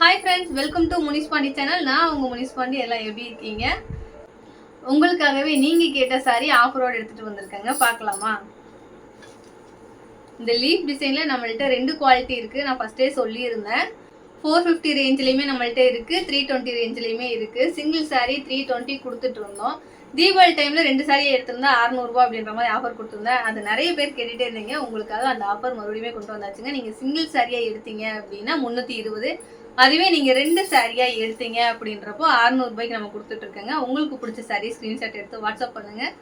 Hi friends, welcome to Munis Pandi channel. நான் உங்கள் முனிஸ் பாண்டி. எல்லாம் எப்படி இருக்கீங்க? உங்களுக்காகவே நீங்கள் கேட்ட சாரி ஆஃபரோடு எடுத்துகிட்டு வந்திருக்கேங்க. பார்க்கலாமா? இந்த லீஃப் டிசைனில் நம்மள்ட்ட 2 குவாலிட்டி இருக்குது. நான் ஃபஸ்ட்டே சொல்லியிருந்தேன். 450 ரேஞ்சிலையுமே நம்மள்ட்ட இருக்குது, 320 ரேஞ்சிலையுமே இருக்குது. சிங்கிள் சாரீ 320 கொடுத்துட்டு இருந்தோம். தீபாவளி டைமில் 2 சாரியை எடுத்திருந்தா 600 ரூபா அப்படின்ற மாதிரி ஆஃபர் கொடுத்துருந்தேன். அது நிறைய பேர் கேட்டுகிட்டே இருந்தீங்க. உங்களுக்காக அந்த ஆஃபர் மறுபடியுமே கொண்டு வந்தாச்சுங்க. நீங்கள் சிங்கிள் சாரியாக எடுத்தீங்க அப்படின்னா 320. அதுவே நீங்கள் 2 சாரியாக எடுத்தீங்க அப்படின்றப்போ 600 ரூபாய்க்கு நம்ம கொடுத்துட்ருக்கோங்க. உங்களுக்கு பிடிச்ச சாரீ ஸ்க்ரீன்ஷாட் எடுத்து வாட்ஸ்அப் பண்ணுங்கள்.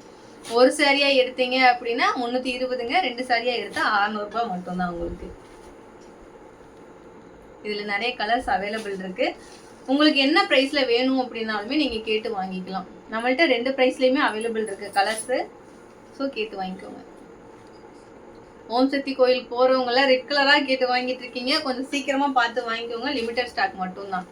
ஒரு சாரியாக எடுத்தீங்க அப்படின்னா 320ங்க. 2 சாரியாக எடுத்தால் 600 ரூபாய் மட்டும்தான் உங்களுக்கு. இதில் நிறைய கலர்ஸ் அவைலபிள் இருக்குது. உங்களுக்கு என்ன ப்ரைஸில் வேணும் அப்படின்னாலுமே நீங்கள் கேட்டு வாங்கிக்கலாம். நம்மள்ட்ட 2 ப்ரைஸ்லேயுமே அவைலபிள் இருக்குது கலர்ஸு. ஸோ கேட்டு வாங்கிக்கோங்க. ஓம் சக்தி கோயில் போகிறவங்களாம் ரெட் கலராக கேட்டு வாங்கிட்டு இருக்கீங்க. கொஞ்சம் சீக்கிரமாக பார்த்து வாங்கிக்கோங்க. லிமிடெட் ஸ்டாக் மட்டும்தான்.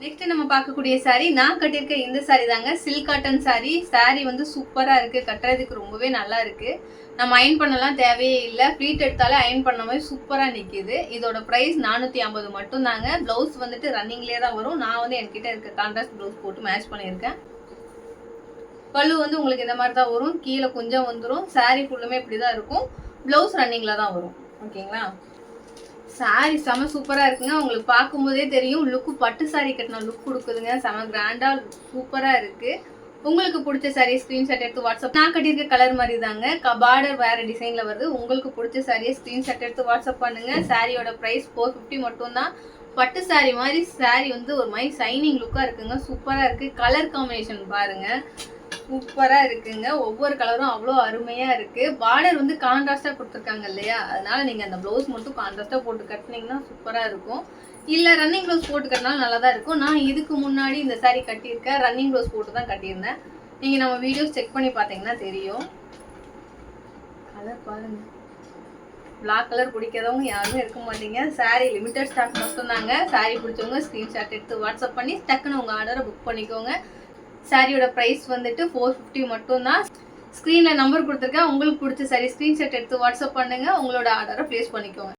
நெக்ஸ்ட் நம்ம பார்க்கக்கூடிய சாரீ, நான் கட்டியிருக்க இந்த சாரீ தாங்க. Silk cotton sari. சாரீ வந்து சூப்பராக இருக்குது. கட்டுறதுக்கு ரொம்பவே நல்லா இருக்குது. நம்ம அயன் பண்ணலாம் தேவையே இல்லை. ப்ளீட் எடுத்தாலே அயன் பண்ண மாதிரி சூப்பராக நிற்கிது. இதோட ப்ரைஸ் 450 மட்டும்தாங்க. ப்ளவுஸ் வந்துட்டு ரன்னிங்லேயே தான் வரும். நான் வந்து என்கிட்ட இருக்க கான்ட்ராஸ்ட் ப்ளவுஸ் போட்டு மேட்ச் பண்ணியிருக்கேன். பல்லு வந்து உங்களுக்கு இந்த மாதிரி தான் வரும். கீழே கொஞ்சம் வந்துடும். சாரீ ஃபுல்லுமே இப்படி தான் இருக்கும். ப்ளவுஸ் ரன்னிங்கில் தான் வரும். ஓகேங்களா? சாரீ செம சூப்பராக இருக்குங்க. உங்களுக்கு பார்க்கும்போதே தெரியும். லுக்கு பட்டு சாரீ கட்டின லுக் கொடுக்குதுங்க. செம கிராண்டாக சூப்பராக இருக்குது. உங்களுக்கு பிடிச்ச சாரீ ஸ்க்ரீன்ஷாட் எடுத்து வாட்ஸ்அப். நான் கட்டியிருக்க கலர் மாதிரி தாங்க. பார்டர் வேறு டிசைனில் வருது. உங்களுக்கு பிடிச்ச சாரியை ஸ்க்ரீன்ஷாட் எடுத்து வாட்ஸ்அப் பண்ணுங்கள். சாரியோட ப்ரைஸ் 450 மட்டும்தான். பட்டு சாரீ மாதிரி சாரீ வந்து ஒரு மாதிரி ஷைனிங் லுக்காக இருக்குங்க. சூப்பராக இருக்குது. கலர் காம்பினேஷன் பாருங்கள், சூப்பராக இருக்குங்க. ஒவ்வொரு கலரும் அவ்வளோ அருமையாக இருக்குது. பார்டர் வந்து கான்ட்ராஸ்டாக கொடுத்துருக்காங்க இல்லையா, அதனால நீங்கள் அந்த ப்ளவுஸ் மட்டும் கான்ட்ராஸ்டாக போட்டு கட்டினீங்கன்னா சூப்பராக இருக்கும். இல்லை ரன்னிங் ப்ளவுஸ் போட்டு கட்டினாலும் நல்லா தான் இருக்கும். நான் இதுக்கு முன்னாடி இந்த சாரீ கட்டியிருக்கேன். ரன்னிங் ப்ளவுஸ் போட்டு தான் கட்டியிருந்தேன். நீங்கள் நம்ம வீடியோஸ் செக் பண்ணி பார்த்தீங்கன்னா தெரியும். கலர் பாருங்கள். பிளாக் கலர் பிடிக்காதவங்க யாருமே இருக்க மாட்டீங்க. சாரீ லிமிட்டட் ஸ்டாக் மட்டும்தாங்க. சாரீ பிடிச்சவங்க ஸ்க்ரீன்ஷாட் எடுத்து வாட்ஸ்அப் பண்ணி டக்குன்னு உங்கள் ஆர்டரை புக் பண்ணிக்கோங்க. சாரியோட ப்ரைஸ் வந்துட்டு 450 மட்டும்தான். ஸ்க்ரீனில் நம்பர் கொடுத்துருக்கேன். உங்களுக்கு பிடிச்ச சாரீ ஸ்க்ரீன்ஷாட் எடுத்து வாட்ஸ்அப் பண்ணுங்கள். உங்களோட ஆர்டரை ப்ளேஸ் பண்ணிக்கோங்க.